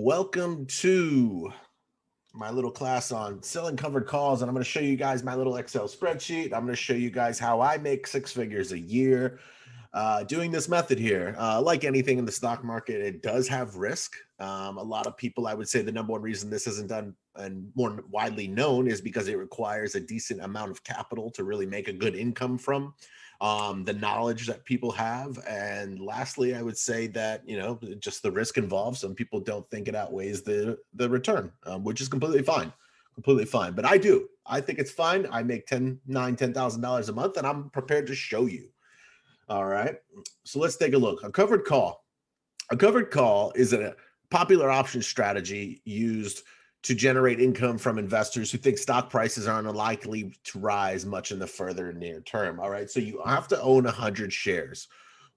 Welcome to my little class on selling covered calls, and I'm going to show you guys my little Excel spreadsheet. I'm going to show you guys how I make six figures a year doing this method here. Like anything in the stock market, it does have risk. A lot of people, I would say the number one reason this isn't done and more widely known is because it requires a decent amount of capital to really make a good income from the knowledge that people have. And lastly, I would say that, just the risk involved. Some people don't think it outweighs the return, which is completely fine. Completely fine. But I do. I think it's fine. I make $10,000 a month, and I'm prepared to show you. All right. So let's take a look. A covered call. A covered call is a popular option strategy used to generate income from investors who think stock prices are unlikely to rise much in the further near term. All right. So you have to own 100 shares.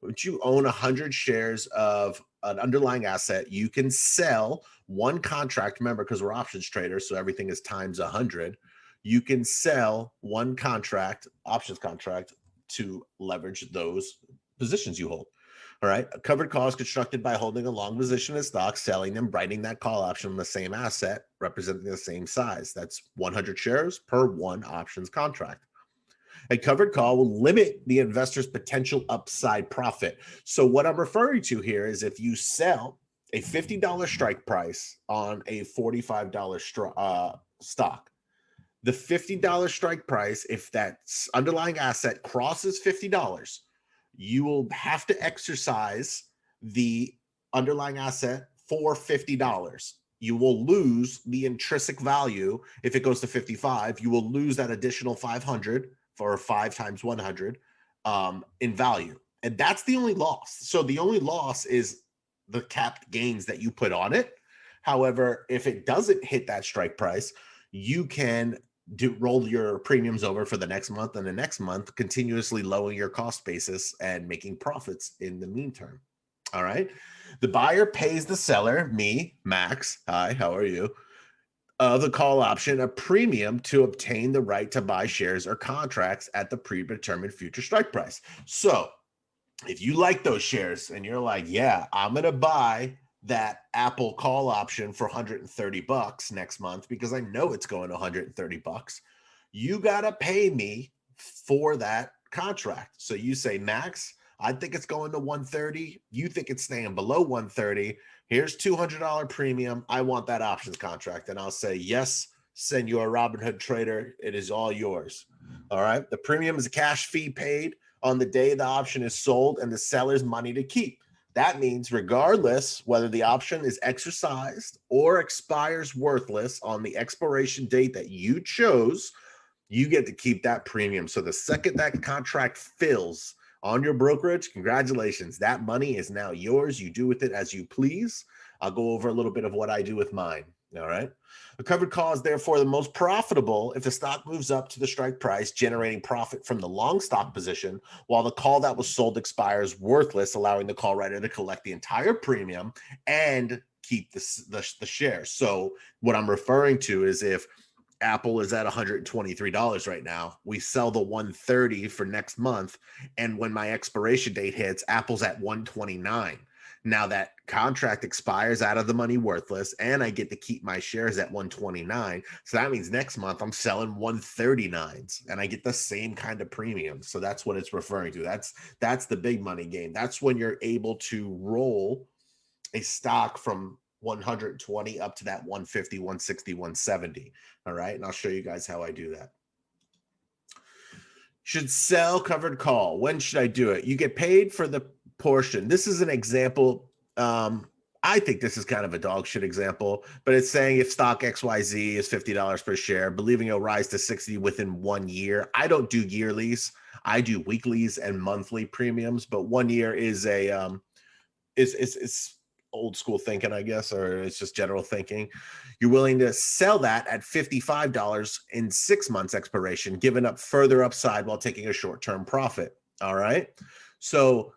Once you own 100 shares of an underlying asset, you can sell one contract. Remember, because we're options traders, so everything is times 100. You can sell one contract, options contract, to leverage those positions you hold. All right. A covered call is constructed by holding a long position in stock, selling them, writing that call option on the same asset, representing the same size. That's 100 shares per one options contract. A covered call will limit the investor's potential upside profit. So what I'm referring to here is if you sell a $50 strike price on a $45 stock, the $50 strike price, if that underlying asset crosses $50, you will have to exercise the underlying asset for $50. You will lose the intrinsic value. If it goes to 55, you will lose that additional 500 for 5 times 100 in value. And that's the only loss. So the only loss is the capped gains that you put on it. However, if it doesn't hit that strike price, you can roll your premiums over for the next month and the next month, continuously lowering your cost basis and making profits in the meantime. All right. The buyer pays the seller, me, Max. Hi, how are you? The call option, a premium to obtain the right to buy shares or contracts at the predetermined future strike price. So if you like those shares and you're like, yeah, I'm going to buy that Apple call option for $130 next month because I know it's going to $130, you got to pay me for that contract. So you say, Max, I think it's going to 130. You think it's staying below 130. Here's $200 premium. I want that options contract. And I'll say, yes, Senor Robinhood trader, it is all yours. All right. The premium is a cash fee paid on the day the option is sold and the seller's money to keep. That means regardless whether the option is exercised or expires worthless on the expiration date that you chose, you get to keep that premium. So the second that contract fills on your brokerage, congratulations. That money is now yours. You do with it as you please. I'll go over a little bit of what I do with mine. All right. A covered call is therefore the most profitable if the stock moves up to the strike price, generating profit from the long stock position, while the call that was sold expires worthless, allowing the call writer to collect the entire premium and keep the shares. So what I'm referring to is if Apple is at $123 right now, we sell the 130 for next month, and when my expiration date hits, Apple's at 129. Now that contract expires out of the money worthless, and I get to keep my shares at 129. So that means next month I'm selling 139s and I get the same kind of premium. So that's what it's referring to. That's the big money game. That's when you're able to roll a stock from 120 up to that 150, 160, 170. All right. And I'll show you guys how I do that. Should sell covered call. When should I do it? You get paid for the portion. This is an example. I think this is kind of a dog shit example, but it's saying if stock XYZ is $50 per share, believing it'll rise to 60 within 1 year. I don't do yearlies. I do weeklies and monthly premiums, but 1 year is a is old school thinking, I guess, or it's just general thinking. You're willing to sell that at $55 in 6 months expiration, giving up further upside while taking a short-term profit. All right. So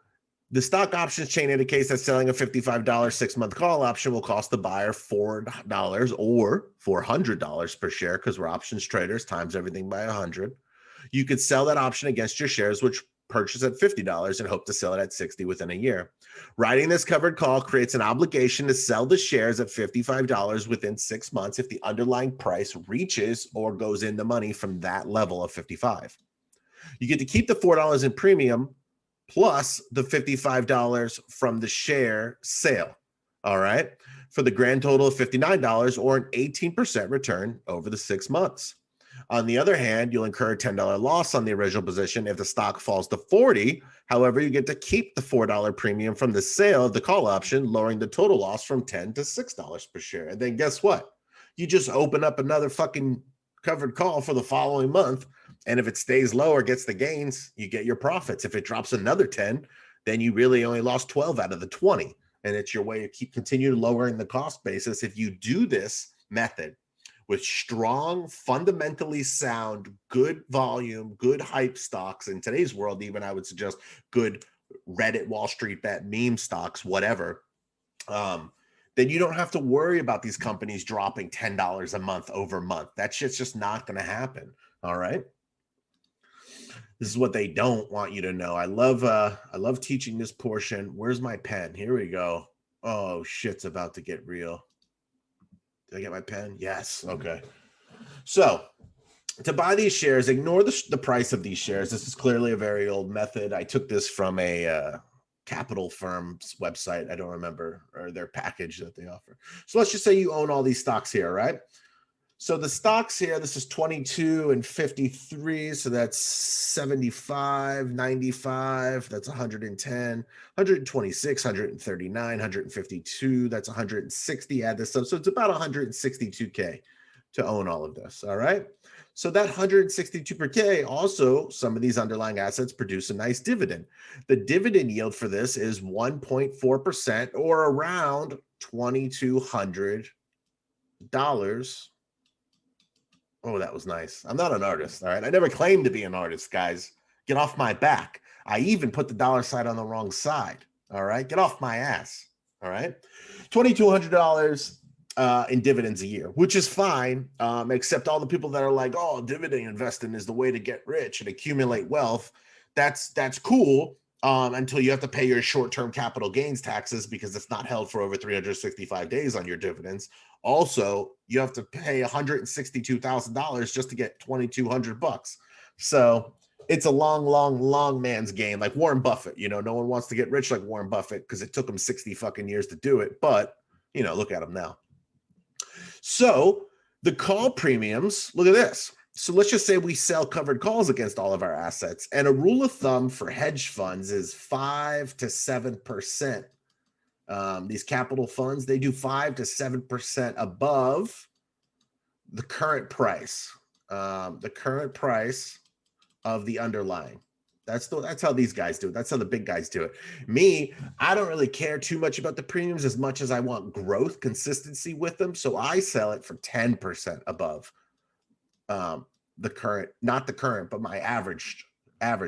the stock options chain indicates that selling a $55 6-month call option will cost the buyer $4 or $400 per share, because we're options traders, times everything by 100. You could sell that option against your shares, which purchase at $50 and hope to sell it at $60 within a year. Writing this covered call creates an obligation to sell the shares at $55 within 6 months if the underlying price reaches or goes in the money from that level of 55. You get to keep the $4 in premium plus the $55 from the share sale. All right. For the grand total of $59 or an 18% return over the 6 months. On the other hand, you'll incur a $10 loss on the original position if the stock falls to 40. However, you get to keep the $4 premium from the sale of the call option, lowering the total loss from $10 to $6 per share. And then guess what? You just open up another fucking covered call for the following month. And if it stays low or gets the gains, you get your profits. If it drops another 10, then you really only lost 12 out of the 20. And it's your way to continue lowering the cost basis. If you do this method with strong, fundamentally sound, good volume, good hype stocks in today's world, even I would suggest good Reddit, Wall Street bet, meme stocks, whatever, then you don't have to worry about these companies dropping $10 a month over month. That shit's just not going to happen. All right. This is what they don't want you to know. I love teaching this portion. Where's my pen? Here we go. Oh, shit's about to get real. Did I get my pen? Yes. Okay. So to buy these shares, ignore the price of these shares. This is clearly a very old method. I took this from a capital firm's website. I don't remember, or their package that they offer. So let's just say you own all these stocks here, right? So the stocks here, this is 22 and 53. So that's 75, 95. That's 110, 126, 139, 152. That's 160. Add this up. So it's about 162K to own all of this. All right. So that 162K, also some of these underlying assets produce a nice dividend. The dividend yield for this is 1.4% or around $2,200. Oh, that was nice. I'm not an artist, all right? I never claimed to be an artist, guys. Get off my back. I even put the dollar sign on the wrong side, all right? Get off my ass, all right? $2,200 in dividends a year, which is fine, except all the people that are like, oh, dividend investing is the way to get rich and accumulate wealth. That's cool until you have to pay your short-term capital gains taxes because it's not held for over 365 days on your dividends. Also, you have to pay $162,000 just to get $2,200. So it's a long man's game, like Warren Buffett. You know, no one wants to get rich like Warren Buffett because it took him 60 fucking years to do it. But, you know, look at him now. So the call premiums, look at this. So let's just say we sell covered calls against all of our assets. And a rule of thumb for hedge funds is 5 to 7%. These capital funds, they do 5 to 7% above the current price. The current price of the underlying. That's how these guys do it. That's how the big guys do it. Me, I don't really care too much about the premiums as much as I want growth, consistency with them. So I sell it for 10% above the current, not the current, but my average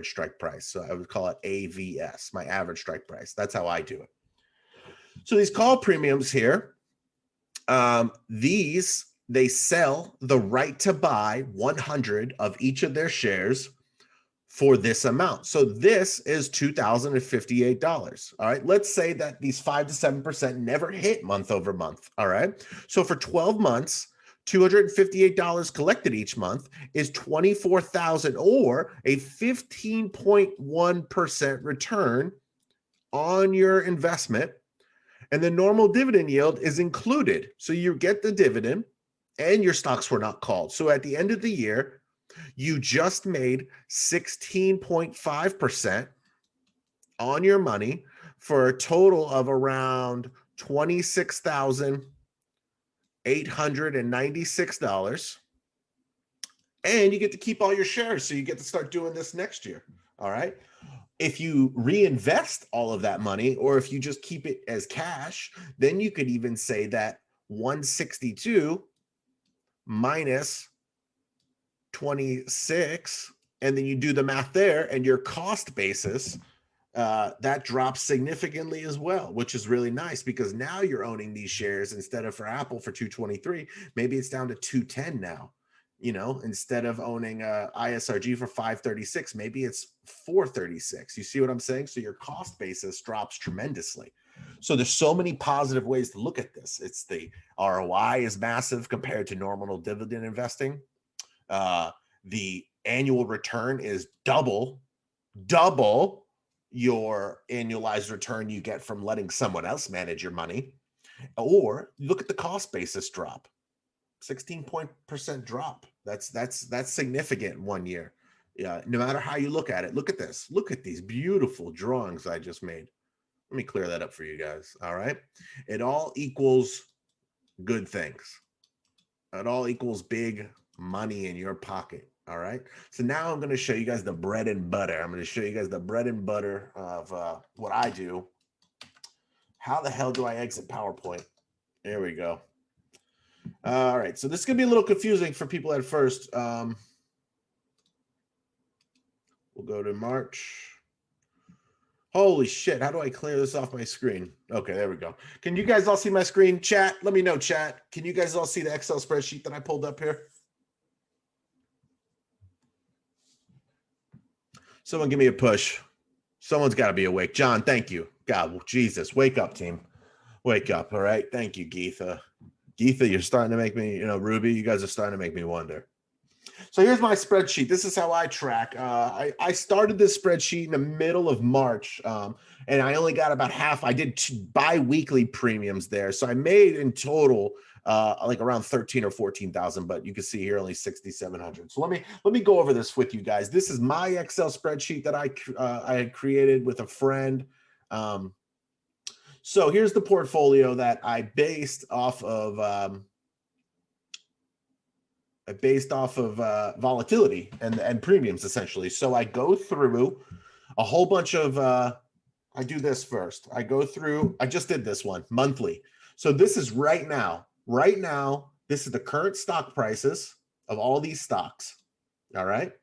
strike price. So I would call it AVS, my average strike price. That's how I do it. So these call premiums here, they sell the right to buy 100 of each of their shares for this amount. So this is $2,058. All right. Let's say that these 5 to 7% never hit month over month. All right. So for 12 months, $258 collected each month is $24,000 or a 15.1% return on your investment. And the normal dividend yield is included. So you get the dividend and your stocks were not called. So at the end of the year, you just made 16.5% on your money for a total of around $26,896. And you get to keep all your shares. So you get to start doing this next year. All right. If you reinvest all of that money, or if you just keep it as cash, then you could even say that 162 minus 26, and then you do the math there, and your cost basis, that drops significantly as well, which is really nice because now you're owning these shares instead of for Apple for 223, maybe it's down to 210 now. You know, instead of owning a ISRG for 536, maybe it's 436. You see what I'm saying? So your cost basis drops tremendously. So there's so many positive ways to look at this. It's the ROI is massive compared to normal dividend investing. The annual return is double your annualized return you get from letting someone else manage your money. Or look at the cost basis drop. 16% drop. That's significant in 1 year. Yeah, no matter how you look at it. Look at this. Look at these beautiful drawings I just made. Let me clear that up for you guys. All right. It all equals good things. It all equals big money in your pocket. All right. So now I'm going to show you guys the bread and butter. I'm going to show you guys the bread and butter of what I do. How the hell do I exit PowerPoint? There we go. All right. So this is going to be a little confusing for people at first. We'll go to March. Holy shit. How do I clear this off my screen? Okay, there we go. Can you guys all see my screen? Chat, let me know, chat. Can you guys all see the Excel spreadsheet that I pulled up here? Someone give me a push. Someone's got to be awake. John, thank you. God, Jesus, wake up, team. Wake up, all right? Thank you, Geetha. Geetha, you're starting to make me, Ruby, you guys are starting to make me wonder. So here's my spreadsheet. This is how I track. I started this spreadsheet in the middle of March, and I only got about half. I did bi-weekly premiums there. So I made in total like around 13 or 14,000, but you can see here only 6,700. So let me go over this with you guys. This is my Excel spreadsheet that I had created with a friend. So here's the portfolio that I based off of volatility and premiums, essentially. So I go through a whole bunch of, I do this first. I go through, I just did this one monthly. So this is right now, this is the current stock prices of all these stocks. All right.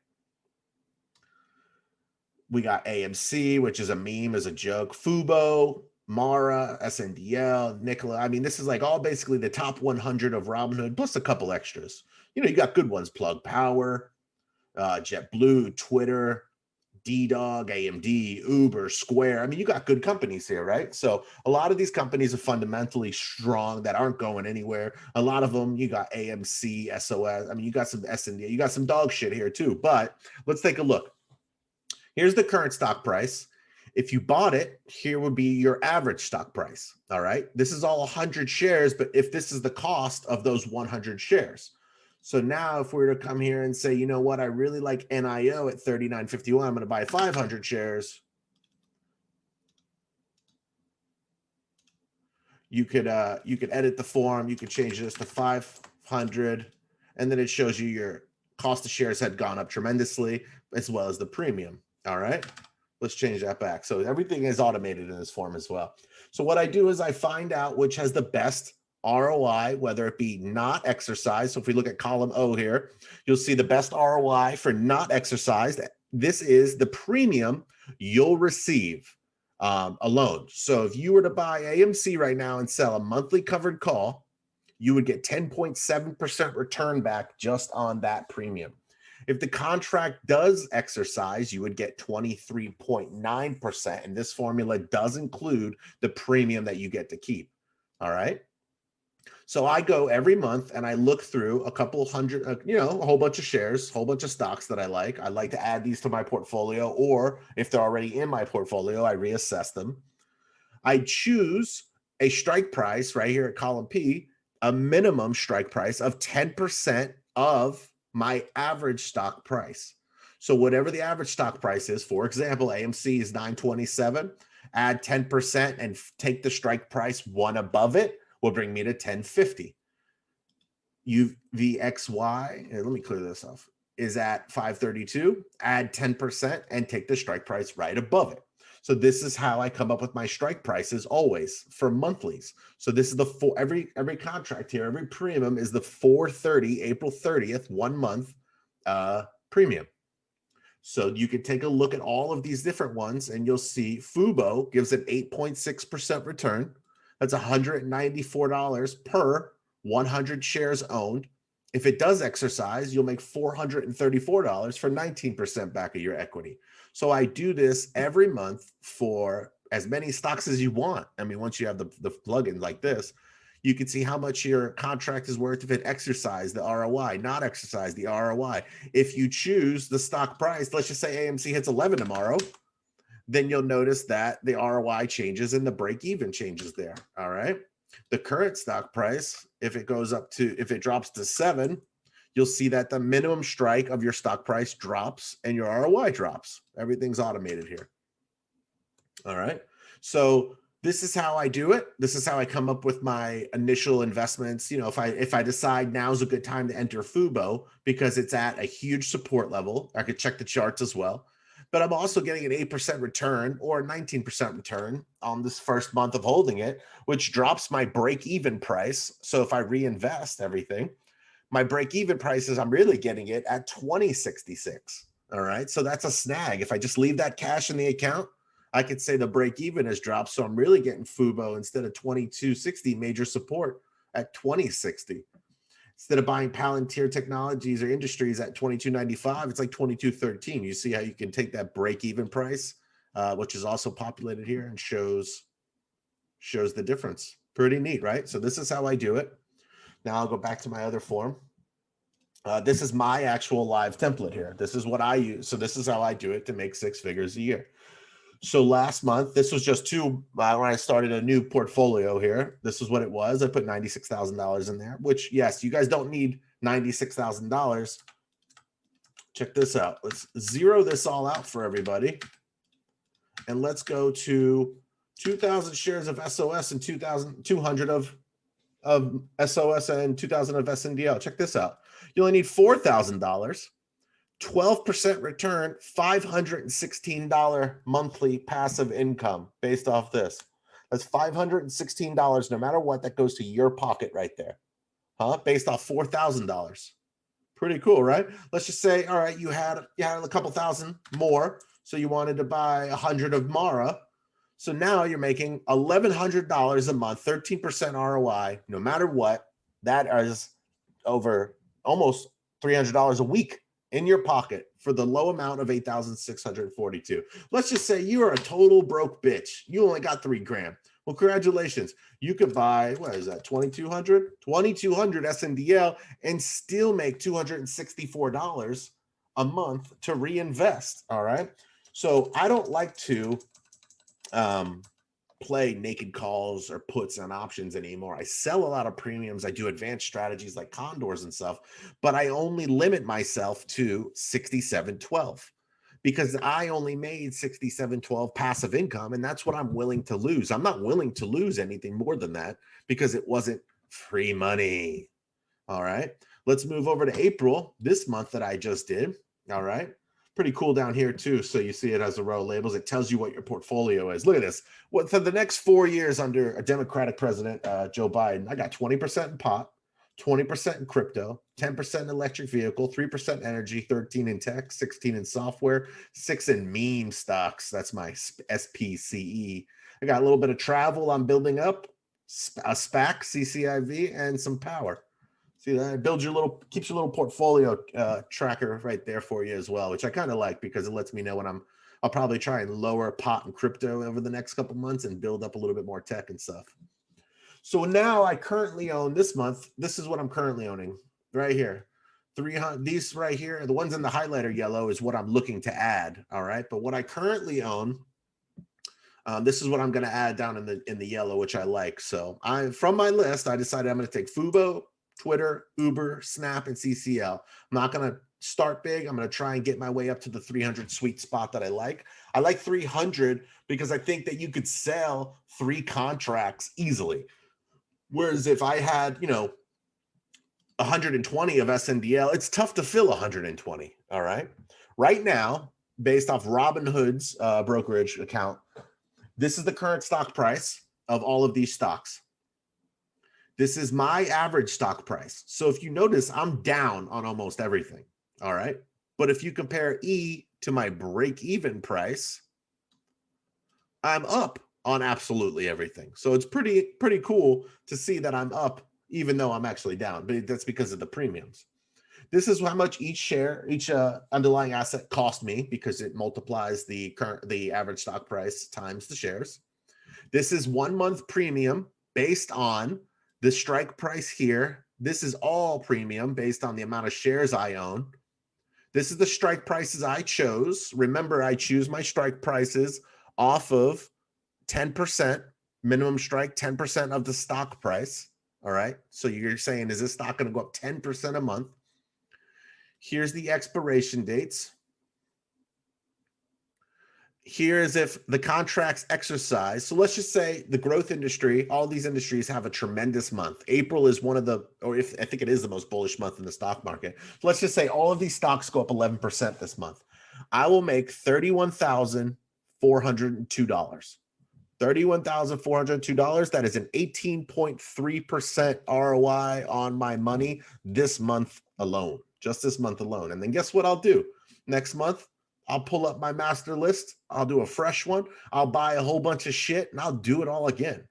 We got AMC, which is a meme, is a joke. Fubo, Mara, SNDL, Nikola. I mean, this is like all basically the top 100 of Robinhood, plus a couple extras. You got good ones, Plug Power, JetBlue, Twitter, D-Dog, AMD, Uber, Square. I mean, you got good companies here, right? So a lot of these companies are fundamentally strong that aren't going anywhere. A lot of them, you got AMC, SOS. I mean, you got some SND, you got some dog shit here too. But let's take a look. Here's the current stock price. If you bought it, here would be your average stock price. All right. This is all 100 shares, but if this is the cost of those 100 shares. So now if we were to come here and say, you know what, I really like NIO at 39.51, I'm going to buy 500 shares. You could edit the form. You could change this to 500, and then it shows you your cost of shares had gone up tremendously, as well as the premium. All right, let's change that back. So everything is automated in this form as well. So what I do is I find out which has the best ROI, whether it be not exercised. So if we look at column O here, you'll see the best ROI for not exercised. This is the premium you'll receive alone. So if you were to buy AMC right now and sell a monthly covered call, you would get 10.7% return back just on that premium. If the contract does exercise, you would get 23.9%. And this formula does include the premium that you get to keep. All right. So I go every month and I look through a couple hundred, a whole bunch of shares, whole bunch of stocks that I like. I like to add these to my portfolio, or if they're already in my portfolio, I reassess them. I choose a strike price right here at column P, a minimum strike price of 10% of my average stock price. So whatever the average stock price is, for example, AMC is 927, add 10% and take the strike price one above it, will bring me to 1050. UVXY, let me clear this off, is at 532, add 10% and take the strike price right above it. So this is how I come up with my strike prices always for monthlies. So this is the every contract here, every premium is the 430, April 30th, 1 month premium. So you can take a look at all of these different ones and you'll see Fubo gives an 8.6% return. That's $194 per 100 shares owned. If it does exercise, you'll make $434 for 19% back of your equity. So I do this every month for as many stocks as you want. I mean, once you have the plugin like this, you can see how much your contract is worth if it exercise the ROI, not exercise the ROI. If you choose the stock price, let's just say AMC hits 11 tomorrow, then you'll notice that the ROI changes and the break even changes there. All right. The current stock price, if it drops to 7, you'll see that the minimum strike of your stock price drops and your ROI drops. Everything's automated here. All right. So this is how I do it. This is how I come up with my initial investments. You know, if I decide now's a good time to enter Fubo because it's at a huge support level, I could check the charts as well. But I'm also getting an 8% return or 19% return on this first month of holding it, which drops my break-even price. So if I reinvest everything, my break-even price is I'm really getting it at 2066. All right. So that's a snag. If I just leave that cash in the account, I could say the break-even has dropped. So I'm really getting Fubo instead of 2260 major support at 2060. Instead of buying Palantir Technologies or Industries at 2295, it's like 2213. You see how you can take that break-even price, which is also populated here, and shows the difference. Pretty neat, right? So this is how I do it. Now I'll go back to my other form. This is my actual live template here. This is what I use. So this is how I do it to make 6 figures a year. So last month, this was just when I started a new portfolio here. This is what it was. I put $96,000 in there, which, yes, you guys don't need $96,000. Check this out. Let's zero this all out for everybody. And let's go to 2,000 shares of SOS and 2,200 of SOS and 2,000 of SNDL. Check this out. You only need $4,000. 12% return, $516 monthly passive income based off this. That's $516 no matter what. That goes to your pocket right there, based off $4,000. Pretty cool, right? Let's just say, all right, you had a couple thousand more, so you wanted to buy 100 of Mara. So now you're making $1,100 a month, 13% ROI, no matter what. That is over almost $300 a week in your pocket for the low amount of $8,642. Let's just say you are a total broke bitch. You only got $3,000. Well, congratulations. You could buy, what is that, 2,200 SNDL and still make $264 a month to reinvest. All right. So I don't like to play naked calls or puts on options anymore. I sell a lot of premiums. I do advanced strategies like condors and stuff, but I only limit myself to 67.12 because I only made 67.12 passive income, and that's what I'm willing to lose. I'm not willing to lose anything more than that because it wasn't free money. All right. Let's move over to April, this month that I just did. All right. Pretty cool down here too. So you see it as a row of labels. It tells you what your portfolio is. Look at this. What for the next 4 years under a Democratic president, Joe Biden, I got 20% in pot, 20% in crypto, 10% in electric vehicle, 3% energy, 13 in tech, 16 in software, 6 in meme stocks. That's my SPCE. I got a little bit of travel I'm building up, a SPAC, CCIV, and some power. See that? Keeps your little portfolio tracker right there for you as well, which I kind of like because it lets me know when I'll probably try and lower pot and crypto over the next couple months and build up a little bit more tech and stuff. So now I currently own this month. This is what I'm currently owning right here. 300. These right here, the ones in the highlighter yellow is what I'm looking to add. All right. But what I currently own, this is what I'm going to add down in the yellow, which I like. So from my list, I decided I'm going to take Fubo, Twitter, Uber, Snap, and CCL. I'm not going to start big. I'm going to try and get my way up to the 300 sweet spot that I like. I like 300 because I think that you could sell 3 contracts easily. Whereas if I had, 120 of SNDL, it's tough to fill 120. All right. Right now, based off Robinhood's brokerage account, this is the current stock price of all of these stocks. This is my average stock price. So if you notice, I'm down on almost everything. All right. But if you compare E to my break-even price, I'm up on absolutely everything. So it's pretty cool to see that I'm up even though I'm actually down, but that's because of the premiums. This is how much each share, each underlying asset cost me, because it multiplies the average stock price times the shares. This is 1 month premium based on the strike price here. This is all premium based on the amount of shares I own. This is the strike prices I chose. Remember, I choose my strike prices off of 10%, minimum strike, 10% of the stock price. All right. So you're saying, is this stock going to go up 10% a month? Here's the expiration dates. Here is if the contract's exercised. So let's just say the growth industry, all these industries have a tremendous month. April is one of the, or if I think it is the most bullish month in the stock market. So let's just say all of these stocks go up 11% this month. I will make $31,402. $31,402. That is an 18.3% ROI on my money this month alone, just this month alone. And then guess what I'll do? Next month, I'll pull up my master list. I'll do a fresh one. I'll buy a whole bunch of shit and I'll do it all again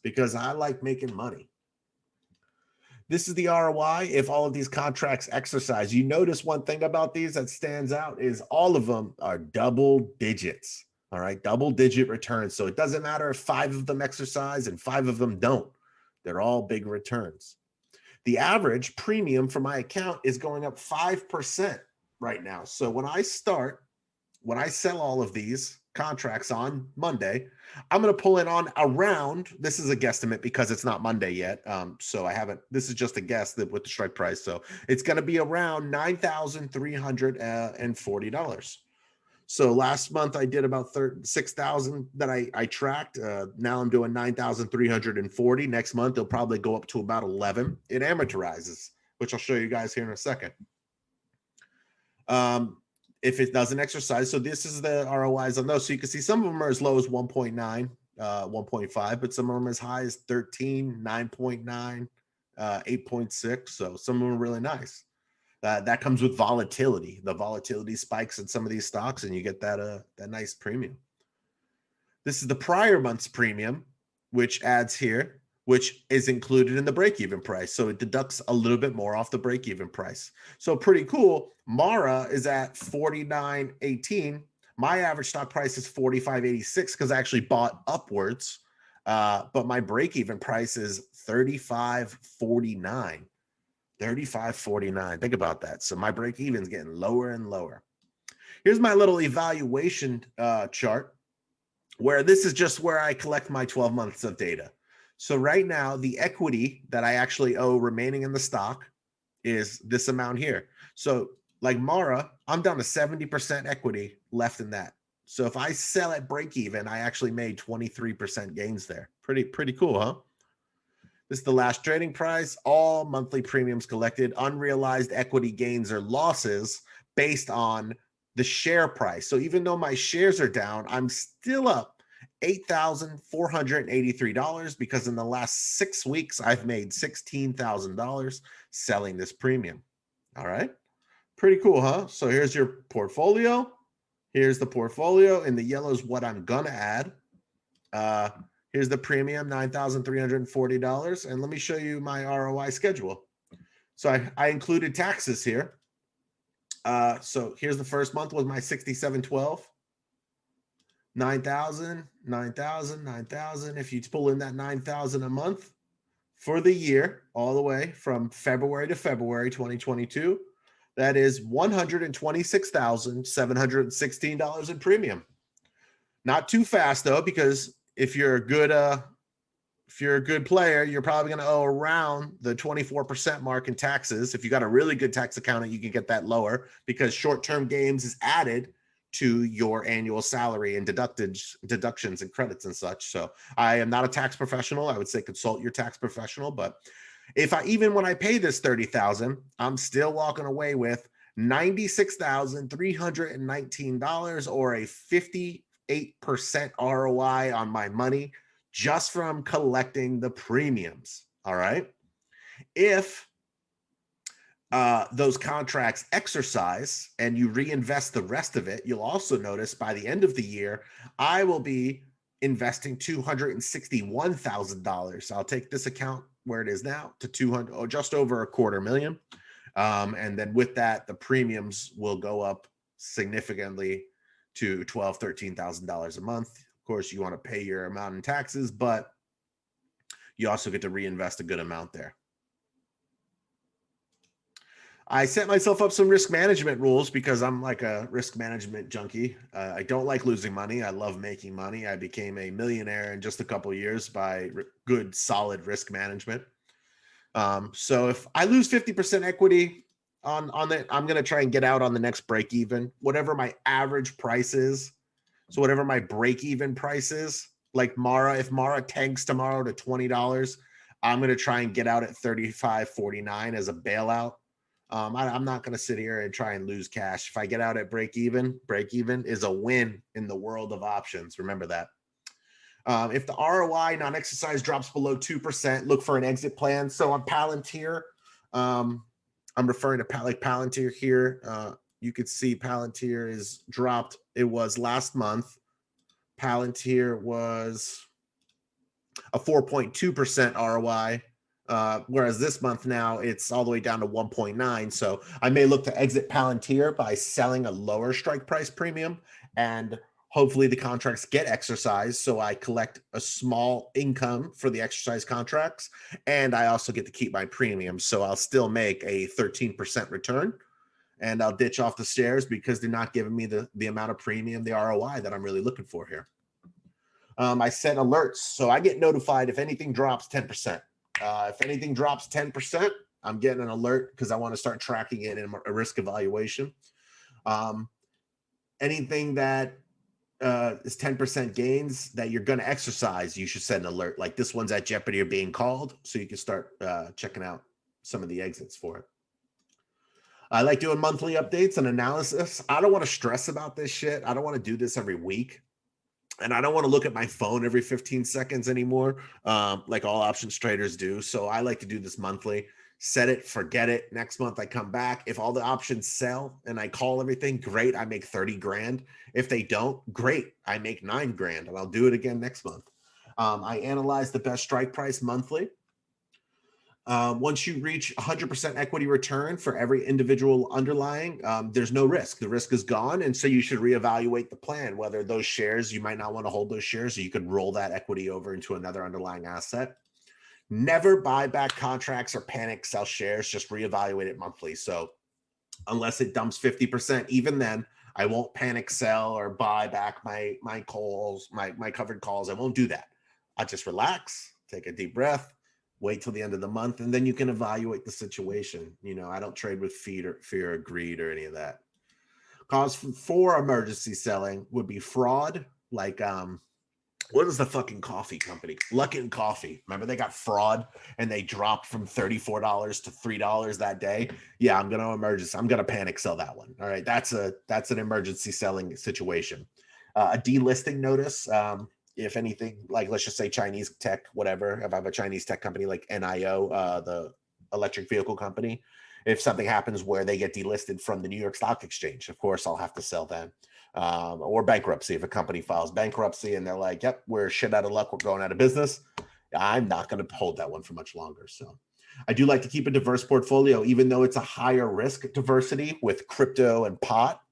because I like making money. This is the ROI if all of these contracts exercise. You notice one thing about these that stands out is all of them are double digits. All right, double digit returns. So it doesn't matter if 5 of them exercise and 5 of them don't. They're all big returns. The average premium for my account is going up 5% right now. So when I sell all of these contracts on Monday, I'm going to pull in on around, this is a guesstimate because it's not Monday yet. So I haven't, this is just a guess that with the strike price. So it's going to be around $9,340. So last month I did about 6,000 that I tracked. Now I'm doing 9,340. Next month it'll probably go up to about 11. It amortizes, which I'll show you guys here in a second. If it doesn't exercise, so this is the ROIs on those. So you can see some of them are as low as 1.9, 1.5, but some of them are as high as 13, 9.9, 8.6. So some of them are really nice. That comes with volatility. The volatility spikes in some of these stocks, and you get that nice premium. This is the prior month's premium, which adds here, which is included in the break-even price. So it deducts a little bit more off the break-even price. So pretty cool. Mara is at 49.18. My average stock price is 45.86 because I actually bought upwards, but my break-even price is 35.49. 35.49. Think about that. So my break even is getting lower and lower. Here's my little evaluation chart, where this is just where I collect my 12 months of data. So right now, the equity that I actually owe remaining in the stock is this amount here. So like Mara, I'm down to 70% equity left in that. So if I sell at break even, I actually made 23% gains there. Pretty cool, huh? This is the last trading price, all monthly premiums collected, unrealized equity gains or losses based on the share price. So even though my shares are down, I'm still up $8,483 because in the last 6 weeks, I've made $16,000 selling this premium. All right. Pretty cool, huh? So here's your portfolio. Here's the portfolio. In the yellow is what I'm going to add. Here's the premium, $9,340. And let me show you my ROI schedule. So I included taxes here. So here's the first month was my 6712. 9,000, 9,000, 9,000. If you pull in that 9,000 a month for the year, all the way from February to February 2022, that is $126,716 in premium. Not too fast though, because if you're a good player, you're probably going to owe around the 24% mark in taxes. If you got a really good tax accountant, you can get that lower because short-term gains is added to your annual salary and deductions and credits and such. So I am not a tax professional. I would say consult your tax professional. But even when I pay this $30,000, I'm still walking away with $96,319 or a 58% ROI on my money just from collecting the premiums. All right. If those contracts exercise and you reinvest the rest of it, you'll also notice by the end of the year, I will be investing $261,000. So I'll take this account where it is now to 200 or just over $250,000. And then with that, the premiums will go up significantly to $12,000, $13,000 a month. Of course, you want to pay your amount in taxes, but you also get to reinvest a good amount there. I set myself up some risk management rules because I'm like a risk management junkie. I don't like losing money. I love making money. I became a millionaire in just a couple of years by good, solid risk management. So if I lose 50% equity on it, I'm going to try and get out on the next break even, whatever my average price is. So whatever my break even price is, like Mara, if Mara tanks tomorrow to $20, I'm going to try and get out at $35.49 as a bailout. I'm not going to sit here and try and lose cash. If I get out at break even is a win in the world of options. Remember that. If the ROI non-exercise drops below 2%, look for an exit plan. So on Palantir, I'm referring to Palantir here. You could see Palantir is dropped. It was last month. Palantir was a 4.2% ROI. Whereas this month now it's all the way down to 1.9. So I may look to exit Palantir by selling a lower strike price premium, and hopefully the contracts get exercised. So I collect a small income for the exercise contracts, and I also get to keep my premium. So I'll still make a 13% return, and I'll ditch off the shares because they're not giving me the amount of premium, the ROI that I'm really looking for here. I set alerts. So I get notified if anything drops 10%. If anything drops 10%, I'm getting an alert because I want to start tracking it in a risk evaluation. Anything that is 10% gains that you're going to exercise, you should set an alert. Like this one's at jeopardy of being called, so you can start checking out some of the exits for it. I like doing monthly updates and analysis. I don't want to stress about this shit. I don't want to do this every week. And I don't want to look at my phone every 15 seconds anymore, like all options traders do. So I like to do this monthly. Set it, forget it. Next month I come back. If all the options sell and I call everything, great. I make 30 grand. If they don't, great. I make 9 grand, and I'll do it again next month. I analyze the best strike price monthly. Once you reach 100% equity return for every individual underlying, there's no risk. The risk is gone. And so you should reevaluate the plan, whether those shares, you might not want to hold those shares, so you could roll that equity over into another underlying asset. Never buy back contracts or panic sell shares, just reevaluate it monthly. So unless it dumps 50%, even then, I won't panic sell or buy back my calls, my covered calls. I won't do that. I'll just relax, take a deep breath, wait till the end of the month, and then you can evaluate the situation. You know, I don't trade with fear or greed or any of that. Cause for emergency selling would be fraud, like what is the fucking coffee company? Luckin Coffee. Remember they got fraud and they dropped from $34 to $3 that day. Yeah, I'm gonna panic sell that one. All right, that's an emergency selling situation. A delisting notice. If anything, like let's just say Chinese tech, whatever. If I have a Chinese tech company like NIO, the electric vehicle company, if something happens where they get delisted from the New York Stock Exchange, of course I'll have to sell them. Or bankruptcy. If a company files bankruptcy and they're like, yep, we're shit out of luck, we're going out of business, I'm not going to hold that one for much longer. So I do like to keep a diverse portfolio, even though it's a higher risk diversity with crypto and pot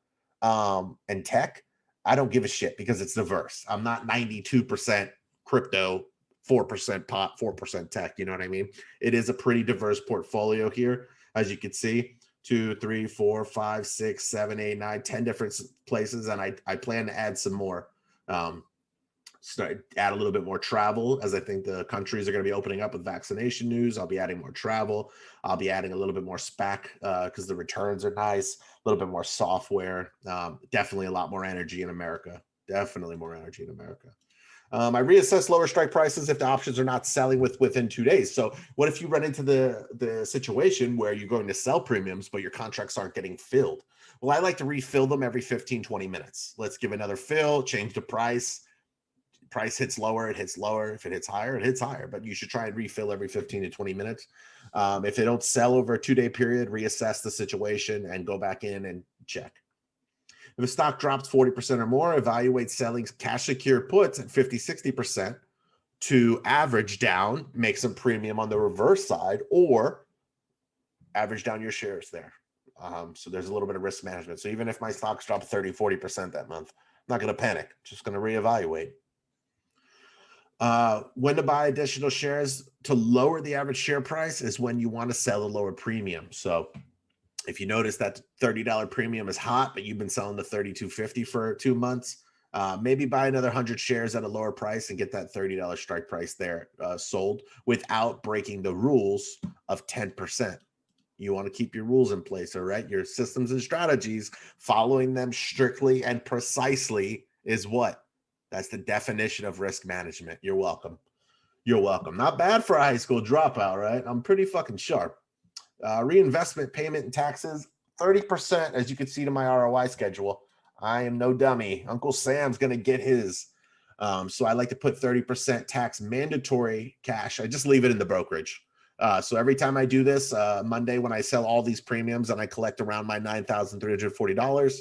and tech. I don't give a shit because it's diverse. I'm not 92% crypto, 4% pot, 4% tech. You know what I mean? It is a pretty diverse portfolio here, as you can see. 2, 3, 4, 5, 6, 7, 8, 9, 10 different places. And I plan to add some more, add a little bit more travel, as I think the countries are going to be opening up with vaccination news. I'll be adding more travel. I'll be adding a little bit more SPAC because the returns are nice, a little bit more software, definitely a lot more energy in America. Definitely more energy in America. I reassess lower strike prices if the options are not selling within 2 days. So what if you run into the situation where you're going to sell premiums, but your contracts aren't getting filled? Well, I like to refill them every 15, 20 minutes. Let's give another fill, change the price. Price hits lower, it hits lower. If it hits higher, it hits higher. But you should try and refill every 15 to 20 minutes. If they don't sell over a 2-day period, reassess the situation and go back in and check. If the stock drops 40% or more, evaluate selling cash secure puts at 50, 60% to average down, make some premium on the reverse side, or average down your shares there. So there's a little bit of risk management. So even if my stocks drop 30, 40% that month, I'm not going to panic, just going to reevaluate. When to buy additional shares to lower the average share price is when you want to sell a lower premium. So if you notice that $30 premium is hot, but you've been selling the $32.50 for 2 months, maybe buy another 100 shares at a lower price and get that $30 strike price there sold without breaking the rules of 10%. You want to keep your rules in place, all right? Your systems and strategies, following them strictly and precisely is what? That's the definition of risk management. You're welcome. You're welcome. Not bad for a high school dropout, right? I'm pretty fucking sharp. Reinvestment payment and taxes, 30%, as you can see to my ROI schedule. I am no dummy. Uncle Sam's going to get his. So I like to put 30% tax mandatory cash. I just leave it in the brokerage. So every time I do this, Monday when I sell all these premiums and I collect around my $9,340,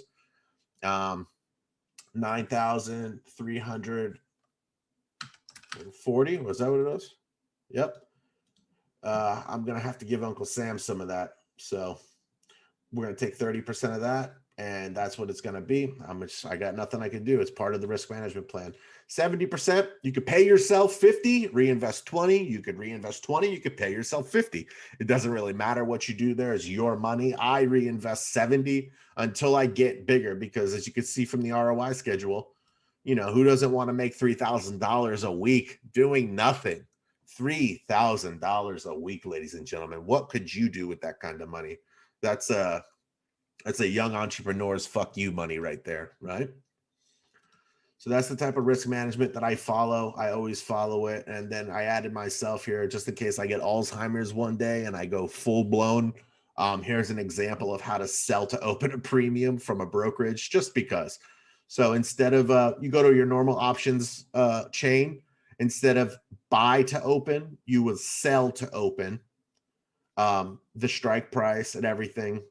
$9,340, was that what it was? Yep. I'm going to have to give Uncle Sam some of that. So we're going to take 30% of that, and that's what it's going to be. I got nothing I can do. It's part of the risk management plan. 70%, you could pay yourself 50, reinvest 20. You could reinvest 20. You could pay yourself 50. It doesn't really matter what you do there. It's your money. I reinvest 70 until I get bigger, because as you can see from the ROI schedule, who doesn't want to make $3,000 a week doing nothing? $3,000 a week, ladies and gentlemen. What could you do with that kind of money? That's a young entrepreneur's fuck you money right there, right? So that's the type of risk management that I follow. I always follow it. And then I added myself here just in case I get Alzheimer's one day and I go full blown. Here's an example of how to sell to open a premium from a brokerage, just because. So instead of you go to your normal options chain, instead of buy to open, you would sell to open, the strike price and everything,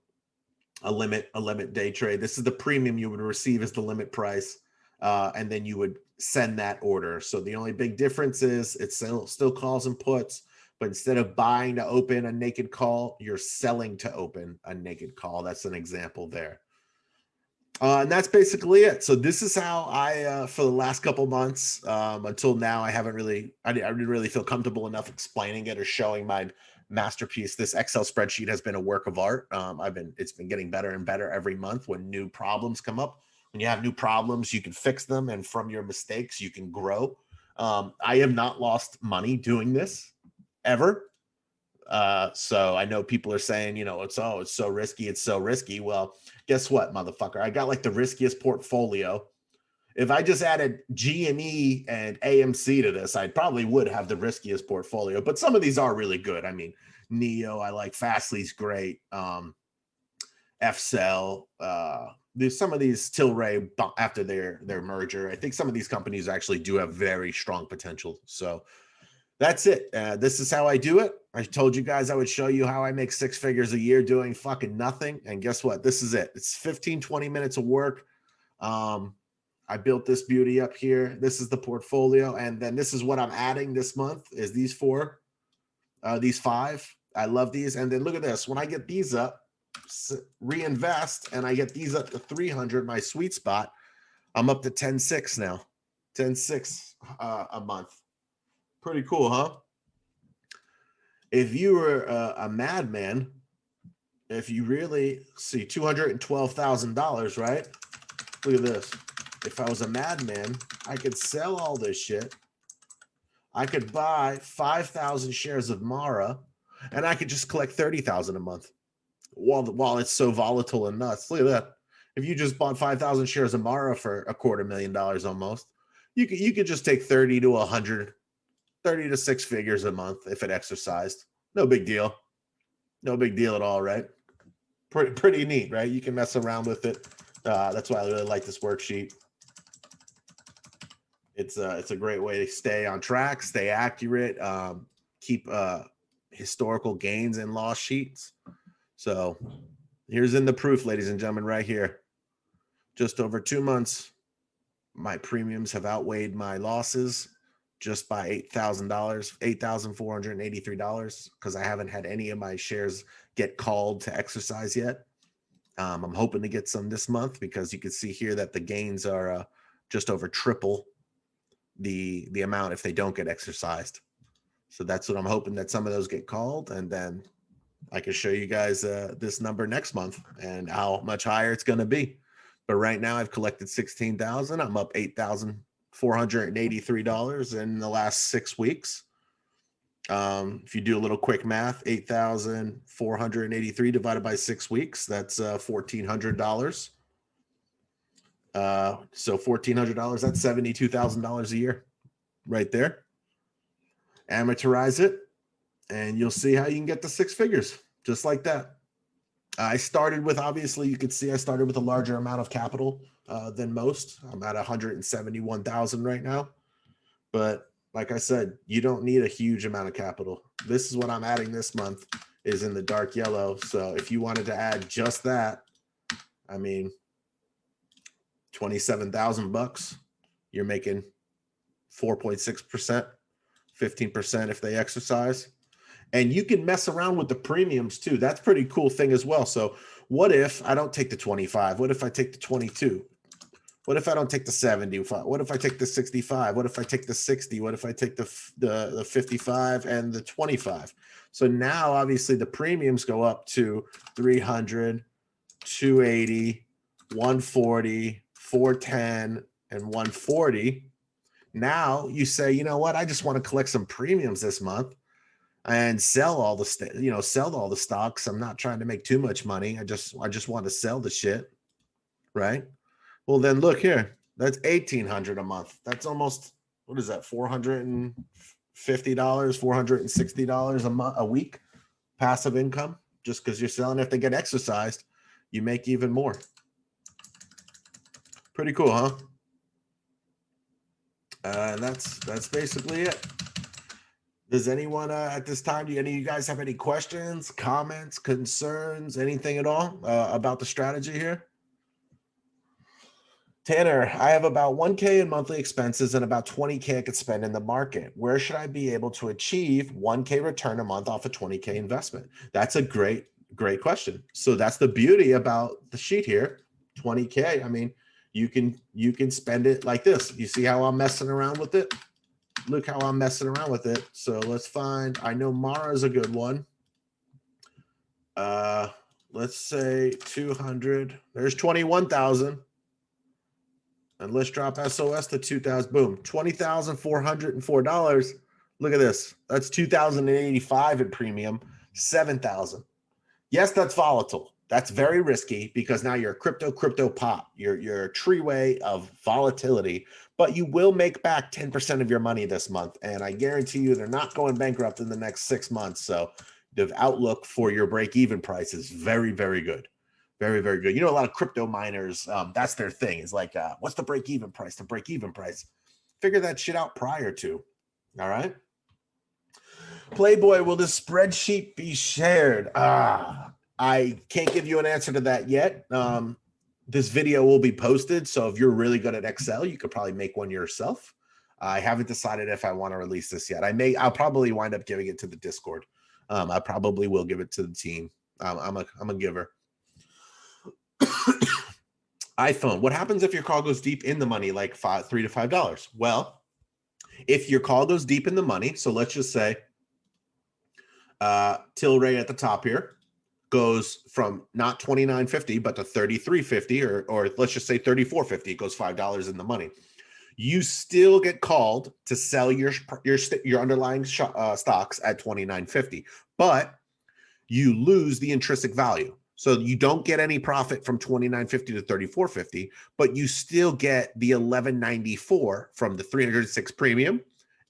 a limit day trade. This is the premium you would receive as the limit price. And then you would send that order. So the only big difference is it's still calls and puts, but instead of buying to open a naked call, you're selling to open a naked call. That's an example there. And that's basically it. So this is how I, for the last couple months, until now, I didn't really feel comfortable enough explaining it or showing my masterpiece. This Excel spreadsheet has been a work of art. It's been getting better and better every month when new problems come up. When you have new problems, you can fix them, and from your mistakes, you can grow. I have not lost money doing this ever. So I know people are saying, it's so risky. It's so risky. Well, guess what, motherfucker? I got like the riskiest portfolio. If I just added GME and AMC to this, I probably would have the riskiest portfolio. But some of these are really good. I mean, Neo, I like. Fastly's great. FCell, there's some of these Tilray after their merger. I think some of these companies actually do have very strong potential. So that's it. This is how I do it. I told you guys I would show you how I make 6 figures a year doing fucking nothing. And guess what? This is it. It's 15, 20 minutes of work. I built this beauty up here. This is the portfolio. And then this is what I'm adding this month is these 4, these 5. I love these. And then look at this. When I get these up, reinvest, and I get these up to 300, my sweet spot, I'm up to 10.6 now. 10.6 a month. Pretty cool, huh? If you were a madman, if you really see $212,000, right? Look at this. If I was a madman, I could sell all this shit. I could buy 5,000 shares of Mara, and I could just collect 30,000 a month. While it's so volatile and nuts. Look at that. If you just bought 5,000 shares of Mara for $250,000 almost, you could just take 30 to 100, 30 to 6 figures a month if it exercised. No big deal. No big deal at all, right? Pretty neat, right? You can mess around with it. That's why I really like this worksheet. It's a great way to stay on track, stay accurate, keep historical gains and loss sheets. So here's in the proof, ladies and gentlemen, right here. just over 2 months, my premiums have outweighed my losses just by $8,000, $8,483, because I haven't had any of my shares get called to exercise yet. I'm hoping to get some this month, because you can see here that the gains are just over triple the amount if they don't get exercised. So that's what I'm hoping, that some of those get called, and then I can show you guys this number next month and how much higher it's going to be. But right now I've collected 16,000. I'm up $8,483 in the last 6 weeks. If you do a little quick math, 8,483 divided by 6 weeks, that's $1,400. So $1,400, that's $72,000 a year right there. Amateurize it, and you'll see how you can get to 6 figures just like that. I started with, obviously, you can see I started with a larger amount of capital than most. I'm at 171,000 right now. But like I said, you don't need a huge amount of capital. This is what I'm adding this month, is in the dark yellow. So if you wanted to add just that, I mean, 27,000 bucks, you're making 4.6%, 15% if they exercise. And you can mess around with the premiums too. That's a pretty cool thing as well. So what if I don't take the 25? What if I take the 22? What if I don't take the 75? What if I take the 65? What if I take the 60? What if I take the 55 and the 25? So now obviously the premiums go up to 300, 280, 140, 410, and 140. Now you say, you know what? I just want to collect some premiums this month and sell all the sell all the stocks. I'm not trying to make too much money. I just want to sell the shit, right? Well, then look here. That's $1,800 a month. That's almost, what is that? $450, $460 a week passive income, just because you're selling. If they get exercised, you make even more. Pretty cool, huh? And that's basically it. Does anyone at this time, do any of you guys have any questions, comments, concerns, anything at all about the strategy here? Tanner, I have about 1K in monthly expenses and about 20K I could spend in the market. Where should I be able to achieve 1K return a month off a 20K investment? That's a great question. So that's the beauty about the sheet here. 20K. I mean, you can spend it like this. You see how I'm messing around with it? Look how I'm messing around with it. So let's find, I know Mara's a good one. Let's say 200. There's 21,000. And let's drop SOS to 2,000. Boom, $20,404. Look at this. That's 2,085 in premium, 7,000. Yes, that's volatile. That's very risky, because now you're a crypto pop. You're a treeway of volatility, but you will make back 10% of your money this month. And I guarantee you they're not going bankrupt in the next 6 months. So the outlook for your break-even price is very, very good. Very, very good. You know, a lot of crypto miners, that's their thing. It's like, what's the break-even price? The break-even price. Figure that shit out prior to. All right. Playboy, will this spreadsheet be shared? I can't give you an answer to that yet. This video will be posted. So if you're really good at Excel, you could probably make one yourself. I haven't decided if I want to release this yet. I'll probably wind up giving it to the Discord. I probably will give it to the team. I'm a giver. iPhone. What happens if your call goes deep in the money, like $3 to $5? Well, if your call goes deep in the money, so let's just say till rate at the top here goes from not $29.50 but to $33.50, or let's just say $34.50. It goes $5 in the money. You still get called to sell your underlying stocks at $29.50, but you lose the intrinsic value. So you don't get any profit from $29.50 to $34.50, but you still get the $11.94 from the 306 premium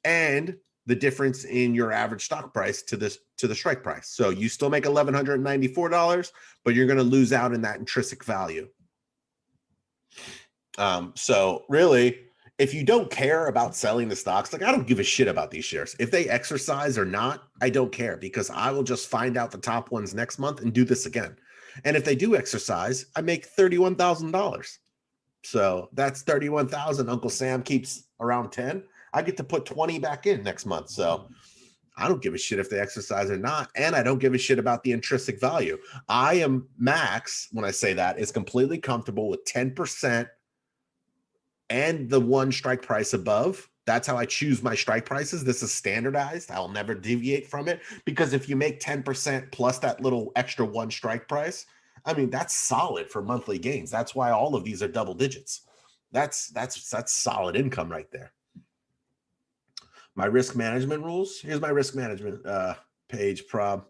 and the difference in your average stock price to the strike price. So you still make $1,194, but you're going to lose out in that intrinsic value. So really, if you don't care about selling the stocks, like I don't give a shit about these shares. If they exercise or not, I don't care, because I will just find out the top ones next month and do this again. And if they do exercise, I make $31,000. So that's 31,000. Uncle Sam keeps around 10. I get to put 20 back in next month. So I don't give a shit if they exercise or not. And I don't give a shit about the intrinsic value. I am Max, when I say that, is completely comfortable with 10% and the one strike price above. That's how I choose my strike prices. This is standardized. I'll never deviate from it, because if you make 10% plus that little extra one strike price, I mean, that's solid for monthly gains. That's why all of these are double digits. That's solid income right there. My risk management rules. Here's my risk management page, Prob.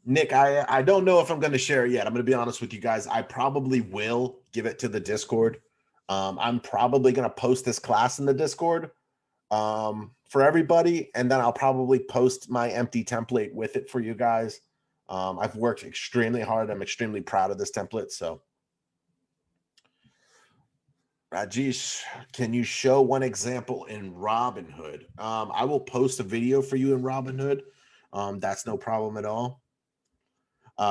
Nick, I don't know if I'm going to share it yet. I'm going to be honest with you guys. I probably will give it to the Discord. I'm probably going to post this class in the Discord for everybody, and then I'll probably post my empty template with it for you guys. I've worked extremely hard. I'm extremely proud of this template. So, Rajesh, can you show one example in Robinhood? I will post a video for you in Robinhood. That's no problem at all.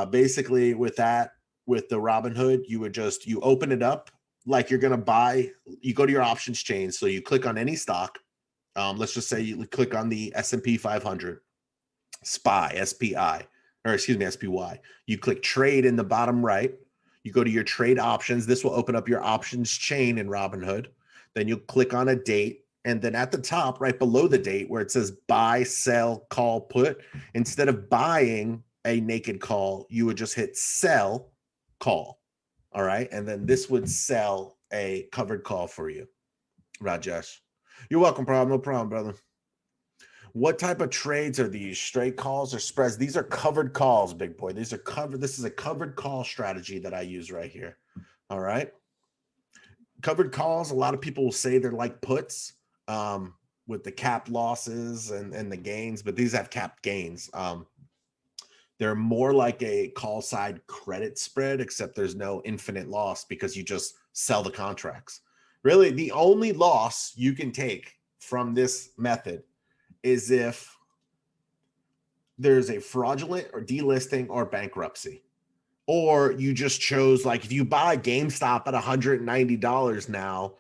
Basically, with the Robinhood, you open it up like you're going to buy. You go to your options chain. So you click on any stock. Let's just say you click on the S&P 500, SPY. You click trade in the bottom right. You go to your trade options. This will open up your options chain in Robinhood. Then you click on a date. And then at the top, right below the date, where it says buy, sell, call, put, instead of buying a naked call, you would just hit sell, call. All right. And then this would sell a covered call for you, Rajesh. You're welcome, problem. No problem, brother. What type of trades are these? Straight calls or spreads? These are covered calls, big boy. These are covered. This is a covered call strategy that I use right here. All right. Covered calls, a lot of people will say they're like puts with the capped losses and the gains, but these have capped gains. They're more like a call side credit spread, except there's no infinite loss because you just sell the contracts. Really, the only loss you can take from this method is if there's a fraudulent or delisting or bankruptcy, or you just chose, like, if you buy GameStop at $190 now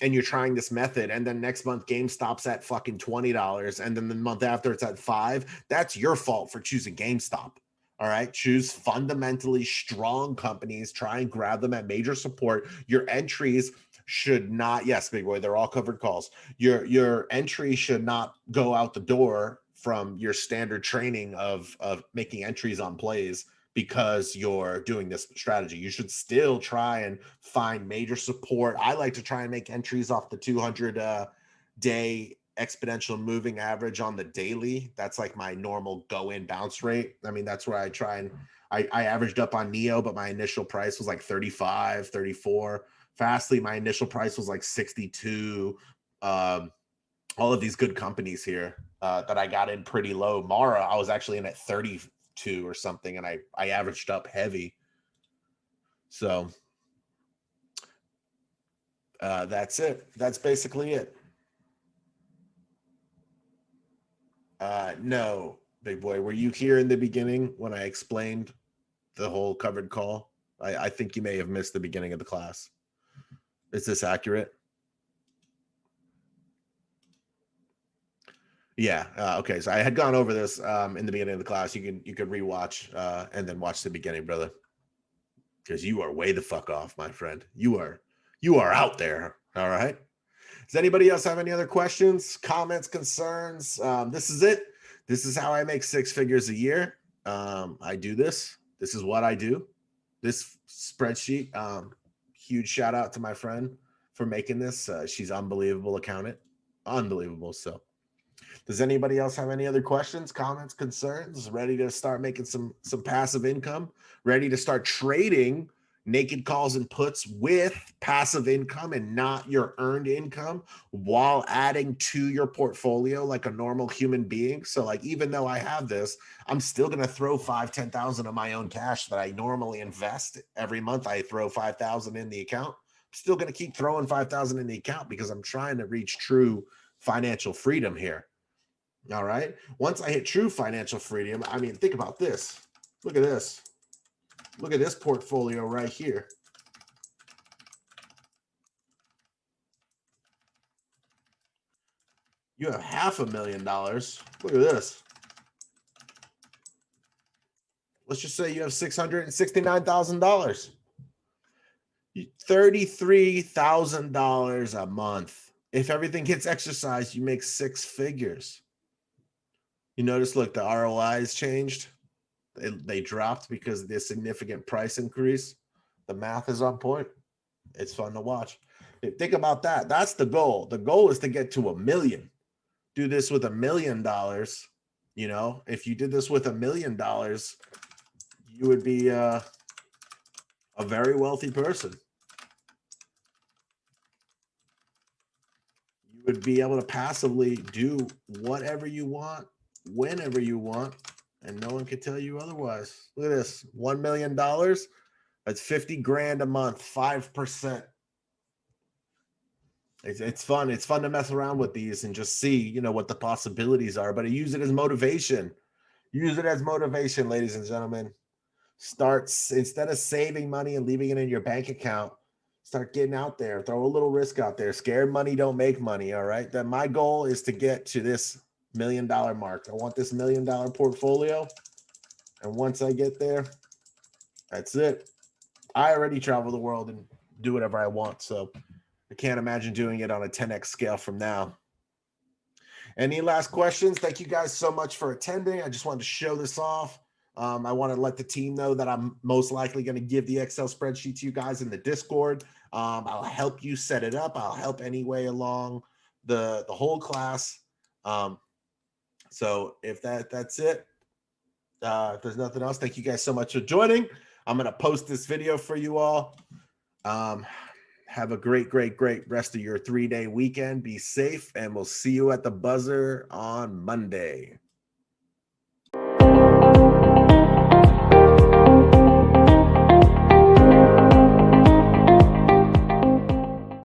and you're trying this method, and then next month GameStop's at fucking $20, and then the month after it's at $5, that's your fault for choosing GameStop. All right, choose fundamentally strong companies, try and grab them at major support. Your entries should not, yes, big boy, they're all covered calls. Your entry should not go out the door from your standard training of making entries on plays because you're doing this strategy. You should still try and find major support. I like to try and make entries off the 200 day exponential moving average on the daily. That's like my normal go in bounce rate. I mean, that's where I try and I averaged up on Neo, but my initial price was like 35, 34. Fastly, my initial price was like 62. All of these good companies here that I got in pretty low. Mara, I was actually in at 32 or something, and I averaged up heavy. So that's it. That's basically it. No, big boy. Were you here in the beginning when I explained the whole covered call? I think you may have missed the beginning of the class. Is this accurate? Yeah. Okay. So I had gone over this in the beginning of the class. You could rewatch and then watch the beginning, brother, because you are way the fuck off, my friend. You are out there. All right. Does anybody else have any other questions, comments, concerns? This is it. This is how I make 6 figures a year. I do this. This is what I do. This spreadsheet. Huge shout out to my friend for making this. She's unbelievable accountant. Unbelievable. So does anybody else have any other questions, comments, concerns? Ready to start making some passive income? Ready to start trading naked calls and puts with passive income and not your earned income while adding to your portfolio like a normal human being? So, like, even though I have this, I'm still going to throw 5,000-10,000 of my own cash that I normally invest every month. I throw 5,000 in the account. I'm still going to keep throwing 5,000 in the account because I'm trying to reach true financial freedom here. All right. Once I hit true financial freedom, I mean, think about this. Look at this. Look at this portfolio right here. You have $500,000. Look at this. Let's just say you have $669,000. $33,000 a month. If everything gets exercised, you make six figures. You notice, look, the ROI has changed. They dropped because of the significant price increase. The math is on point. It's fun to watch. Think about that. That's the goal. The goal is to get to 1,000,000. Do this with $1 million. You know, if you did this with $1 million, you would be a very wealthy person. You would be able to passively do whatever you want, whenever you want, and no one could tell you otherwise. Look at this, $1 million. That's 50 grand a month, 5%. It's fun. It's fun to mess around with these and just see, you know, what the possibilities are. But use it as motivation. Use it as motivation, ladies and gentlemen. Instead of saving money and leaving it in your bank account, start getting out there. Throw a little risk out there. Scared money don't make money. All right. Then my goal is to get to this $1 million mark. I want this $1 million portfolio. And once I get there, that's it. I already travel the world and do whatever I want. So I can't imagine doing it on a 10x scale from now. Any last questions? Thank you guys so much for attending. I just wanted to show this off. I want to let the team know that I'm most likely going to give the Excel spreadsheet to you guys in the Discord. I'll help you set it up. I'll help any way along the whole class. So if that's it, if there's nothing else, thank you guys so much for joining. I'm going to post this video for you all. Have a great rest of your 3-day weekend. Be safe, and we'll see you at the buzzer on Monday.